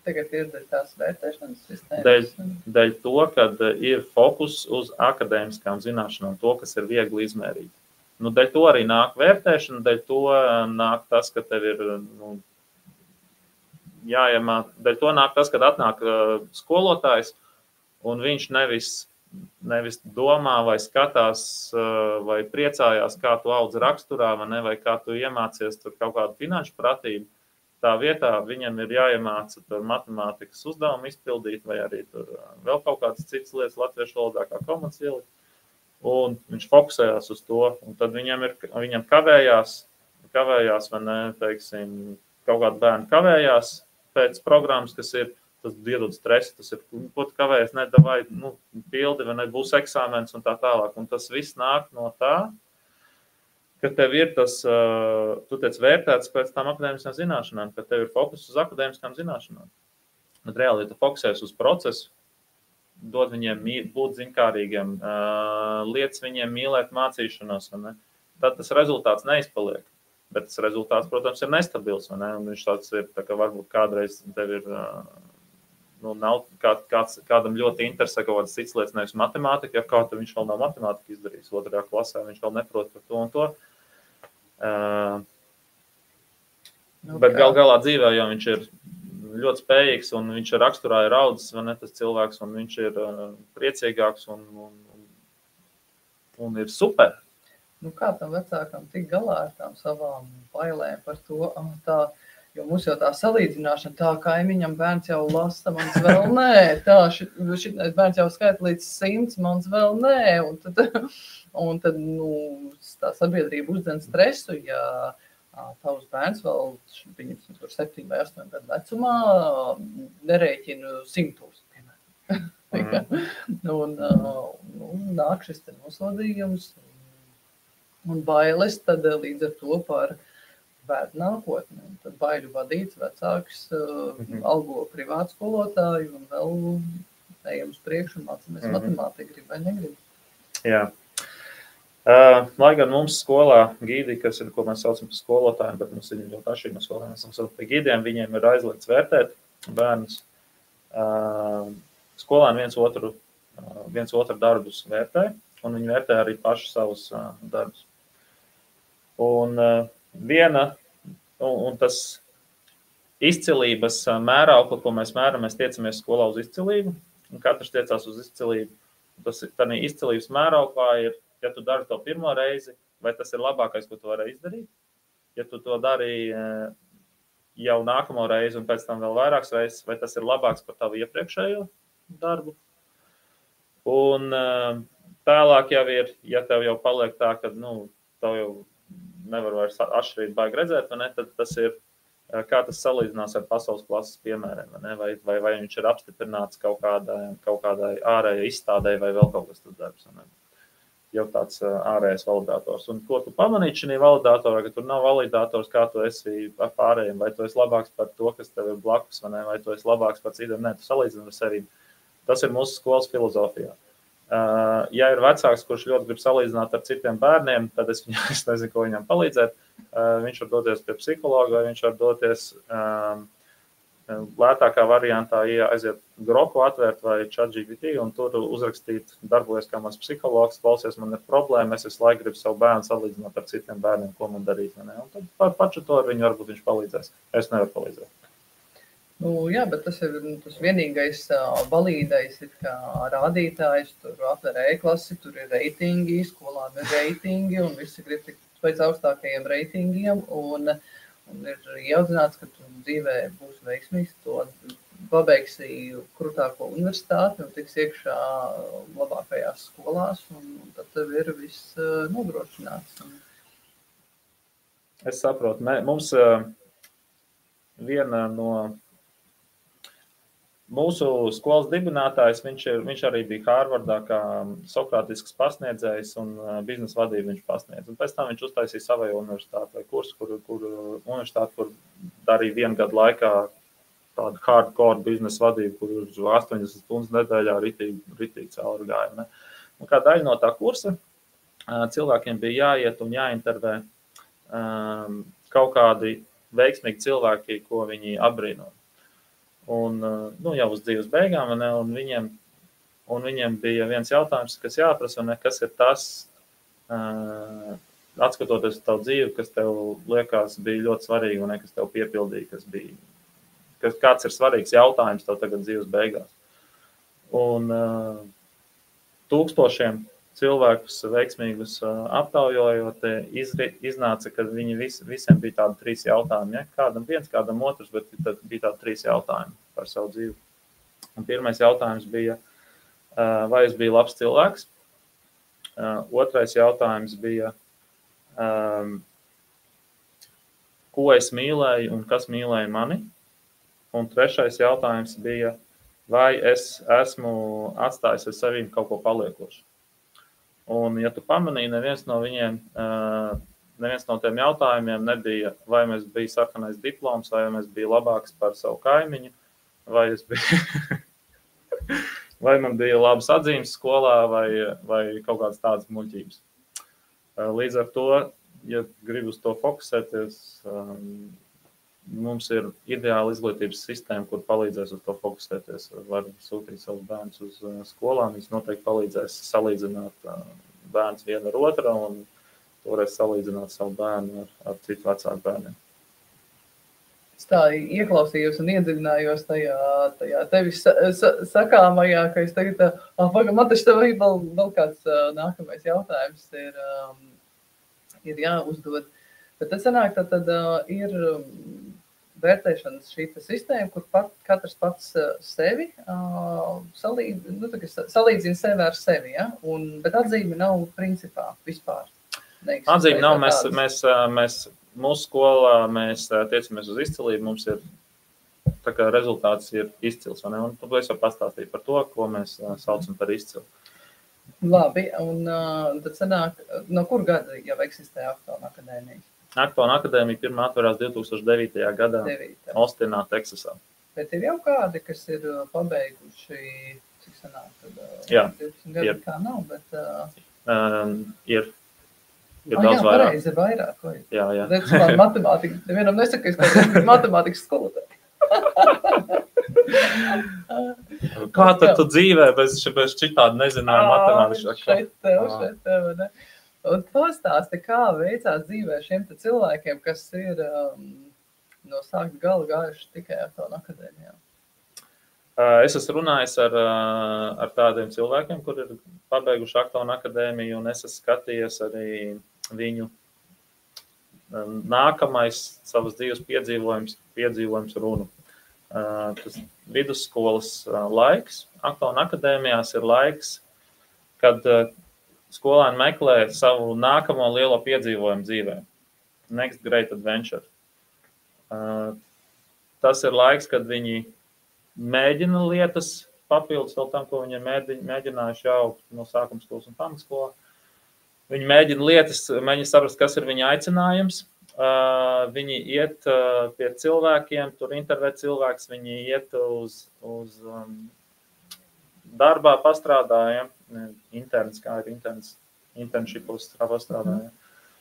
Tagad ir tās vērtēšanas sistēmas? Dēļ to, kad ir fokus uz akadēmiskām zināšanām, to, kas ir viegli izmērīt. Dēļ to arī nāk vērtēšana, dēļ to nāk tas, ka tev ir jāiemāk, dēļ to nāk tas, kad atnāk skolotājs, un viņš nevis domā vai skatās vai priecājās, kā tu audz raksturā, vai kā tu iemācies tur kaut kādu finanšu pratību. Tā vietā viņam ir jāiemāca tur matemātikas uzdevumu izpildīt, vai arī tur vēl kaut kādas citas lietas latviešu valodā, kā komandas ielikt. Un viņš fokusējās uz to, un tad viņam kavējās, vai ne, teiksim, kaut kāda bērna kavējās pēc programmas, kas ir, tas iedod stresu, tas ir, ko tu kavējies, davai, pildi, vai ne, būs eksāmens un tā tālāk. Un tas viss nāk no tā, ka tev ir tas, tu tiec vērtēts pēc tām akadēmiskām zināšanām, ka tev ir fokus uz akadēmiskām zināšanām. Bet reāli, ja tu fokusējies uz procesu, dod viņiem būt zinkārīgiem, lietas viņiem mīlēt mācīšanos, ne? Tad tas rezultāts neizpaliek. Bet tas rezultāts, protams, ir nestabils. Ne? Un viņš tāds ir, tā kā varbūt kādreiz tev ir, nav kādam ļoti interesē kaut kādas cits lietas, nevis matemātika, ja kā tad viņš vēl nav matemātika izdarījis 2. klasē, viņš vēl neprot par to un to. Bet galā dzīvē, jo viņš ir ļoti spējīgs, un viņš raksturā ir audzis, vai ne, tas cilvēks, un viņš ir priecīgāks, un ir super. Kā tam vecākam tik galā ar tām savām bailēm par to, jo mums jau tā salīdzināšana, tā kaimiņam bērns jau lasa, mans vēl nē, šitais bērns jau skaita līdz 100, mans vēl nē, un tad tā sabiedrība uzdzen stresu, ja tavs bērns vēl, viņam 7 vai 8 gadu vecumā, nerēķina 100 tūkstoši, piemēram. nāk šis te nosodījums un bailes tad līdz ar to par bērnu nākotni. Tad baiļu vadīts vecāks algo privātu skolotāju un vēl ejam uz priekšu un mācāmies matemātiku, grib vai negrib. Jā. Lai gan mums skolā gīdi, kas ir, ko mēs saucam par skolotājiem, bet mums ir ļoti atšķirīgi no skolēm, mēs saucam par gīdiem, viņiem ir aizliegts vērtēt bērnus. Skolēni viens otru darbus vērtē, un viņi vērtē arī paši savus darbus. Un tas izcilības mēraukli, ko mēs mēram, mēs tiecamies skolā uz izcilību, un katrs tiecās uz izcilību. Tas ir tādā izcilības mērauklā ir, ja tu dari to pirmo reizi, vai tas ir labākais, ko tu vari izdarīt. Ja tu to dari jau nākamo reizi un pēc tam vēl vairākas reizes, vai tas ir labāks par tavu iepriekšējo darbu. Un tālāk jau ir, ja tev jau paliek tā, ka tev jau nevar vairs atšķirīt baigi redzēt, vai ne, tad tas ir, kā tas salīdzinās ar pasaules klases piemēriem, vai viņš ir apstiprināts kaut kādai ārējai izstādē vai vēl kaut kas tas darbs. Jau tāds ārējais validators. Un ko tu pamanīji šī validatorā, ka tur nav validators, kā tu esi ar pārējiem, vai tu esi labāks par to, kas tev ir blakus, vai tu esi labāks par citiem, tu salīdzini ar sevi. Tas ir mūsu skolas filozofijā. Ja ir vecāks, kurš ļoti grib salīdzināt ar citiem bērniem, tad es nezinu, ko viņam palīdzēt. Viņš var doties pie psihologa, vai viņš var doties lētākā variantā aiziet Groku atvērt vai ChatGPT un tur uzrakstīt, darbojas kā mans psihologs, klausies, man ir problēma, es visu laiku gribu savu bērnu salīdzināt ar citiem bērniem, ko man darīt. Un tad pašu to ar viņu varbūt viņš palīdzēs. Es nevaru palīdzēt. Jā, bet tas ir tas vienīgais valīdais rādītājs, tur atver e-klasi, tur ir reitingi, skolām ir reitingi, un visi grib tikt pēc augstākajiem reitingiem, un ir jāuzzināts, ka tu dzīvē būs veiksmīgs, to pabeigsi krūtāko universitāti un tiks iekšā labākajās skolās, un tad tev ir viss nodrošināts. Es saprotu, mums viena no mūsu skolas dibinātājs, viņš arī bija Hārvardā kā sokrātisks pasniedzējs un biznesa vadību viņš pasniedz. Un pēc tam viņš uztaisīja savējo universitāti vai kursu, kur darīja 1 gadu laikā tādu hardcore biznesa vadību, kur uz 80 stundas nedēļā ritīgi cauri gāja. Ne? Un kā daļa no tā kursa cilvēkiem bija jāiet un jāintervē kaut kādi veiksmīgi cilvēki, ko viņi apbrīno. Un jau uz dzīves beigām, un viņiem bija viens jautājums, kas jāprasa, kas ir tas, atskatoties uz tavu dzīvi, kas tev liekas bija ļoti svarīgi, kas tev piepildīja, kāds ir svarīgs jautājums tev tagad dzīves beigās. Un tūkstošiem cilvēkus veiksmīgus aptaujojot, iznāca, ka viņi visiem bija tādi 3 jautājumi. Ja? Kādam viens, kādam otrs, bet tad bija tādi 3 jautājumi par savu dzīvi. Un pirmais jautājums bija, vai es biju labs cilvēks? Otrais jautājums bija, ko es mīlēju un kas mīlēja mani? Un trešais jautājums bija, vai es esmu atstājis ar sevīm kaut ko paliekošu? Un, ja tu pamanīji, neviens no tiem jautājumiem nebija, vai mēs bija sarkanais diploms, vai mēs bija labāks par savu kaimiņu, vai man bija labas atzīmes skolā, vai kaut kādas tādas muļķības. Līdz ar to, ja gribu uz to fokusēties, mums ir ideāla izglītības sistēma, kur palīdzēs uz to fokusēties. Var sūtīt savus bērnus uz skolām, viņas noteikti palīdzēs salīdzināt bērns vienu ar otru un toreiz salīdzināt savu bērnu ar citu vecāku bērniem. Es tā ieklausījos un iedziļinājos tajā tevis sakāmajā, ka es tagad, man taču tev vēl kāds nākamais jautājums ir jāuzdod. Bet tas sanāk, tad ir vērtēšanas šī sistēma, kur katrs pats sevi salīdzina sevi ar sevi, ja? Bet atzīme nav principā vispār. Atzīme nav, mūsu skolā mēs tiecamies uz izcilību, mums ir tā kā rezultāts ir izcils, vai ne? Un tu esi pastāstīt par to, ko mēs saucam par izcilu. Labi, un tad sanāk, no kur gada jau eksistē Aktona akadēmija? Aktona akadēmija pirmā atverās 2009. gadā 9. Austinā, Teksasā. Bet ir jau kādi, kas ir pabeiguši, cik sanāk, tad Jā, 12 gadi ir. kā nav, bet... Ir jā, daudz vairāk. Pareizi, ir vairāk. Vai? Jā. Redz, man matemātika, nevienam nesaka, ka es matemātikas skolotāji. Kā tad tu dzīvē bez šitādi nezināju matemātikas? Šeit tev, ne? Un pastāsti, kā veicās dzīvē šiem te cilvēkiem, kas ir no sākt gala gājuši tikai Aktona akadēmijā? Es esmu runājis ar tādiem cilvēkiem, kur ir pabeiguši Aktona akadēmiju, un es esmu skatījies arī viņu nākamais savas dzīves piedzīvojums runu. Tas vidusskolas laiks Aktona akadēmijās ir laiks, kad skolēni meklē savu nākamo lielo piedzīvojumu dzīvē. Next great adventure. Tas ir laiks, kad viņi mēģina lietas papildus vēl tam, ko viņi ir mēģinājuši jau no sākuma skolas un pamatskolā. Viņi mēģina lietas, mēģina saprast, kas ir viņa aicinājums. Viņi iet pie cilvēkiem, tur intervē cilvēks, viņi iet uz darbā pastrādājiem, interns, kā ir interns, internshipos pastrādājiem.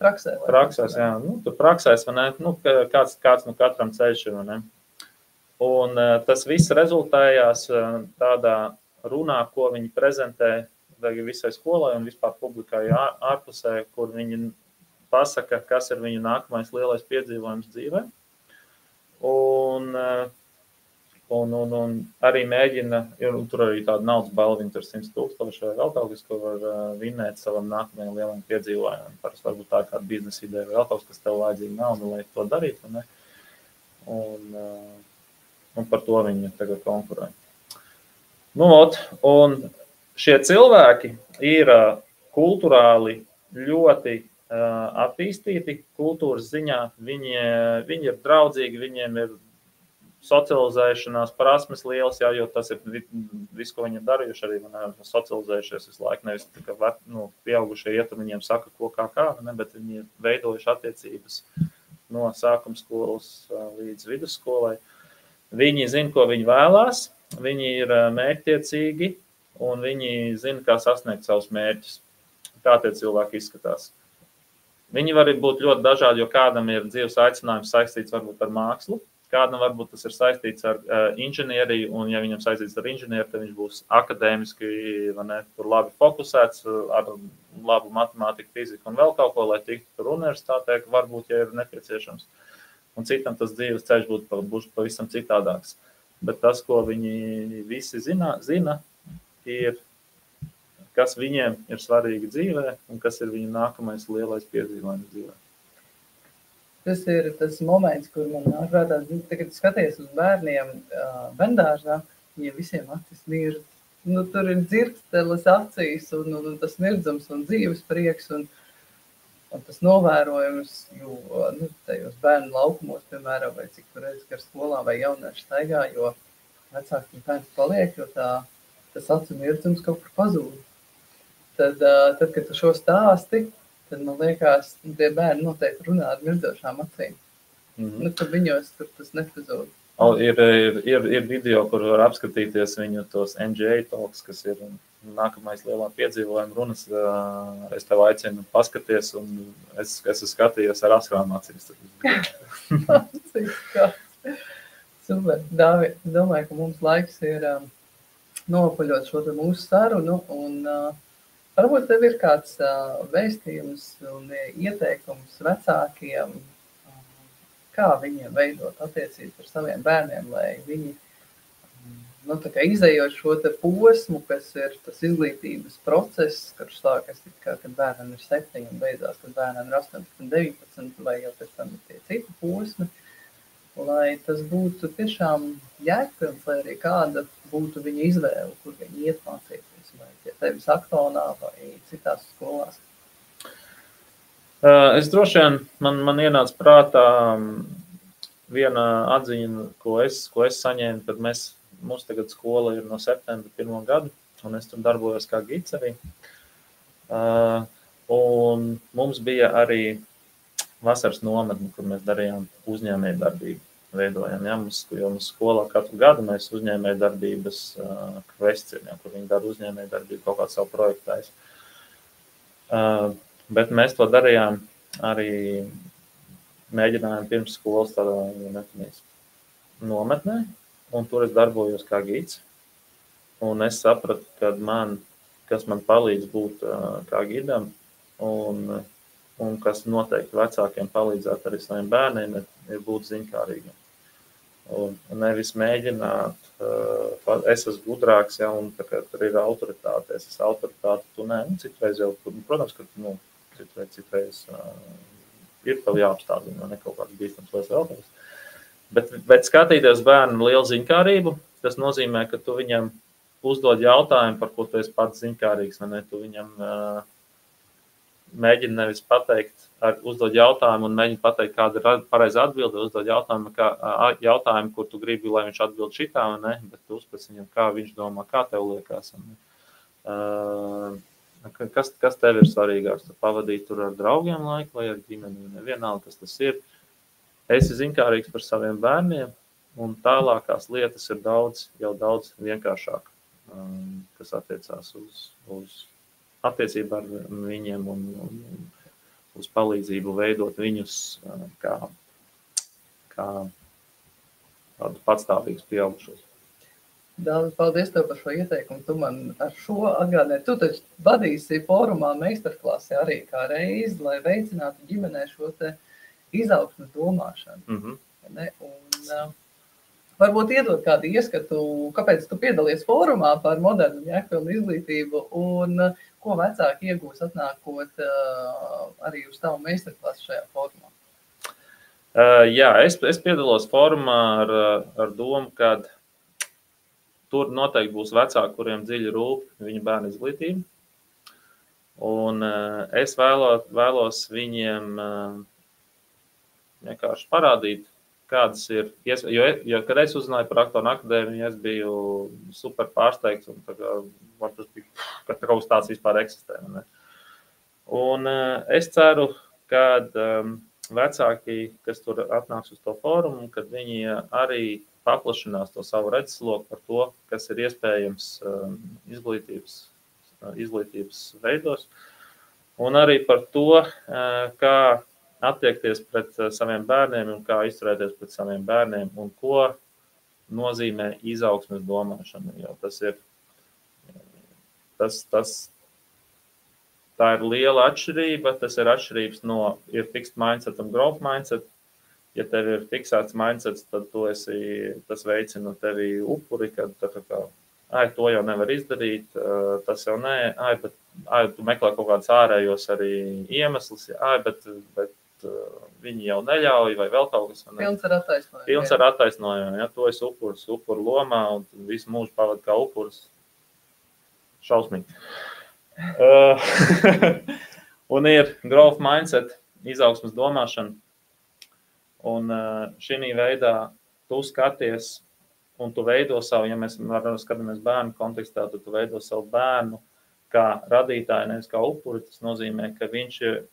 Praksēs, jā. Tur praksēs, vai ne? Kāds no katram ceļš ir, vai ne? Un tas viss rezultējās tādā runā, ko viņi prezentē visai skolai un vispār publikai ārpusē, kur viņi pasaka, kas ir viņu nākamais lielais piedzīvojums dzīvē. Un arī mēģina, un tur arī tāda naudas balva, tur 100,000 vai vēl kaut kas, ko var vinēt savam nākamajam lielam piedzīvojumam. Parasti varbūt tā kāda biznesa ideja vai vēl kaut kas, kas tev vajadzīga nauda, lai to darītu, ne? Un par to viņi tagad konkurē. Un šie cilvēki ir kulturāli ļoti attīstīti, kultūras ziņā. Viņi ir draudzīgi, viņiem ir socializēšanās prasmes lielas, jā, jo tas ir viss, ko viņi ir darījuši, arī socializējušies visu laiku, nevis tā, pieaugušie iet un viņiem saka, ko kā, ne, bet viņi ir veidojuši attiecības no sākuma skolas līdz vidusskolai. Viņi zina, ko viņi vēlās, viņi ir mērķtiecīgi un viņi zina, kā sasniegt savus mērķus. Kā tie cilvēki izskatās. Viņi var būt ļoti dažādi, jo kādam ir dzīves aicinājums saistīts varbūt ar mākslu, kādam varbūt tas ir saistīts ar inženieriju, un ja viņam saistīts ar inženieru, tad viņš būs akadēmiski, vai ne, tur labi fokusēts ar labu matemātiku, fiziku un vēl kaut ko, lai tiktu tur universitātē, varbūt, ja ir nepieciešams. Un citam tas dzīves ceļš būs pavisam citādāks. Bet tas, ko viņi visi zina, ir, kas viņiem ir svarīgi dzīvē un kas ir viņu nākamais lielais piedzīvojums dzīvē. Tas ir tas moments, kur man prātā, tagad skaties uz bērniem bērndārzā, viņiem visiem acis nird. Tur ir dzirksteles acīs un tas nirdzums un dzīves prieks un tas novērojums, jo tajos bērnu laukumos, piemēram, vai cik tur redz, ka ar skolā vai jaunieši staigā, jo vecāki bērns paliek, jo tas acu nirdzums kaut kur pazūd. Tad, kad tu šo stāsti, tad man liekas, tie bērni noteikti runā ar mirdzošām acīm. Tad viņos tur tas nepazūd. Ir video, kur var apskatīties viņu tos NGA talks, kas ir nākamais lielā piedzīvojuma runas. Es tev aicinu paskaties, un es skatījos ar asrām acīs. Super, Dāvi, domāju, ka mums laiks ir nopaļot šo mūsu sarunu, un varbūt tev ir kāds vēstījums un ieteikums vecākiem, kā viņiem veidot attiecības ar saviem bērniem, lai viņi izējot šo te posmu, kas ir tas izglītības process, kurš sākas, kad bērnam ir 7 un beidzās, kad bērnam ir 18, 19, vai jau pēc tam ir tie citi posmi, lai tas būtu tiešām jēgpilns, lai arī kāda būtu viņa izvēle, kur viņi iet mācīties, vai pie tevis Aktonā vai citās skolās. Es droši vien, man ienāca prātā viena atziņa, ko es saņēmu, kad mums tagad skola ir no septembra 1. gadu, un es tur darbojos kā gids arī. Un mums bija arī vasaras nometne, kur mēs darījām uzņēmējdarbību. Veidojam, ja, jo mums skolā katru gadu mēs uzņēmējdarbības kvestionējam, kur viņi dara uzņēmējdarbību, kaut kādu savu projektu taisa. Bet mēs to darījām arī mēģinājām pirms skolas tādā nometnē, un tur es darbojos kā gids. Un es sapratu, kas man palīdz būt kā gidam, un kas noteikti vecākiem palīdzētu arī saviem bērniem, ir būt ziņkārīgam. Un nevis mēģināt, es esmu gudrāks, ja, un tā kā tur ir autoritāte, es esmu autoritāte, tu nē, citreiz jau, protams, ka citreiz ir tev jāapstādina, ne kaut kāds bīstams liels jautājums. Bet skatīties bērnu lielu ziņkārību, tas nozīmē, ka tu viņam uzdod jautājumu, par ko tu esi pats ziņkārīgs, vai ne? Tu viņam mēģini nevis pateikt, uzdod jautājumu un mēģini pateikt, kāda ir pareiza atbilde, uzdod jautājumu, kur tu gribi, lai viņš atbild šitā, vai ne? Bet tu uzpēc viņam, kā viņš domā, kā tev liekas. Kas tev ir svarīgāks? Tu pavadīt tur ar draugiem laiku vai ar ģimeni? Nevienalga, kas tas ir. Esi ziņkārīgs par saviem bērniem, un tālākās lietas ir daudz vienkāršāk, kas attiecās uz attiecību ar viņiem un uz palīdzību veidot viņus kā tādu patstāvīgus pieaugušos. Dāvi, paldies tev par šo ieteikumu. Tu man ar šo atgādināji. Tu taču vadīsi fórumā meistarklasi arī kā reizi, lai veicinātu ģimenē šo te izaugsmes domāšanu. Mm-hmm. Un varbūt iedot kādu ieskatu, kāpēc tu piedalies fórumā par modernu jēgpilnu izglītību un ko vecāki iegūs atnākot arī uz tavu meistarklasi šajā fórumā. Jā, es piedalos fórumā ar domu, ka tur noteikti būs vecāki, kuriem dziļi rūp viņu bērnu izglītību. Un es vēlos viņiem vienkārši parādīt, kādas ir, jo kad es uzzināju par Aktoru akadēmiju, es biju super pārsteigts, un tā kā, man tas bija, ka kaut kas tāds vispār eksistē. Ne? Un es ceru, ka vecāki, kas tur atnāks uz to fórumu, kad viņi arī paplašinās to savu redzesloku par to, kas ir iespējams izglītības veidos, un arī par to, kā attiekties pret saviem bērniem un kā izturēties pret saviem bērniem un ko nozīmē izaugsmes domāšana. Jo tā ir liela atšķirība, tas ir atšķirības ir fixed mindset un growth mindset. Ja tev ir fiksēts mindsets, tad tas veicina tevi upuri, kad to jau nevar izdarīt, tas jau nē, bet tu meklē kaut kādus ārējos arī iemeslus, bet viņi jau neļauj vai vēl kaut kas. Pilns ar attaisnojumu. Pilns ar attaisnojumu, ja, tu esi upuru lomā un visu mūžu pavadi kā upuris. Šausmīgi. Un ir growth mindset, izaugsmes domāšana. Un šī veidā tu skaties un tu veido savu, ja mēs skatāmies bērnu kontekstā, tad tu veido savu bērnu kā radītāju, nevis kā upuri. Tas nozīmē, ka viņš ir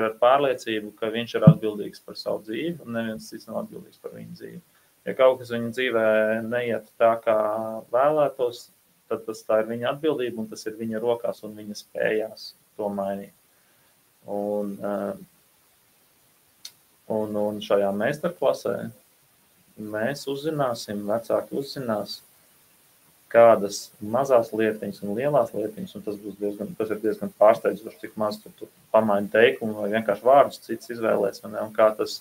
ar pārliecību, ka viņš ir atbildīgs par savu dzīvi un neviens cits nav atbildīgs par viņu dzīvi. Ja kaut kas viņa dzīvē neiet tā, kā vēlētos, tad tā ir viņa atbildība un tas ir viņa rokās un viņa spējās to mainīt. Un šajā meistarklasē mēs uzzināsim, vecāki uzzinās, kādas mazās lietiņas un lielās lietiņas, un tas ir diezgan pārsteidzoši, cik maz tu pamaini teikumu vai vienkārši vārdus cits izvēlēs, un kā tas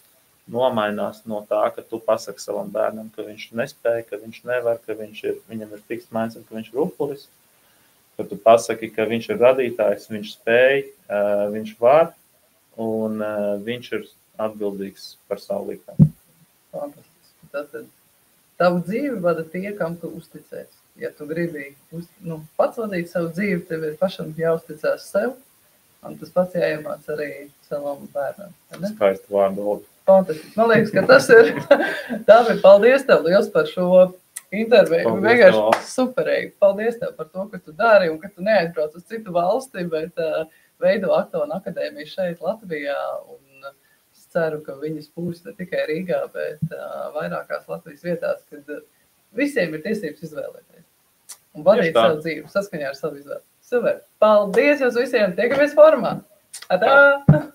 nomainās no tā, ka tu pasaki savam bērnam, ka viņš nespēja, ka viņš nevar, ka viņam ir fixed mindset, ka viņš ir upuris, ka tu pasaki, ka viņš ir radītājs, viņš spēj, viņš var, un viņš ir atbildīgs par savu likteni. Fantastiski. Tātad tavu dzīvi vada tie, kam tu uzticēs. Ja tu gribi pats vadīt savu dzīvi, tev ir pašam jāuzticās sev, un tas pats jāiemāc arī savam bērnam. Skaisti vārdu. Fantastiski. Man liekas, ka tas ir. Dāvi, paldies tev liels par šo interviju. Vienkārši superīgi. Paldies tev par to, ka tu dari un ka tu neaizbrauc uz citu valsti, bet veido Aktona akadēmiju šeit Latvijā. Un es ceru, ka viņas būs ne tikai Rīgā, bet vairākās Latvijas vietās, kad visiem ir tiesības izvēlēties. Un vadīt savu dzīvi saskaņā ar savu izvēli. Super. Paldies jums visiem. Tiekamies formā. Atā!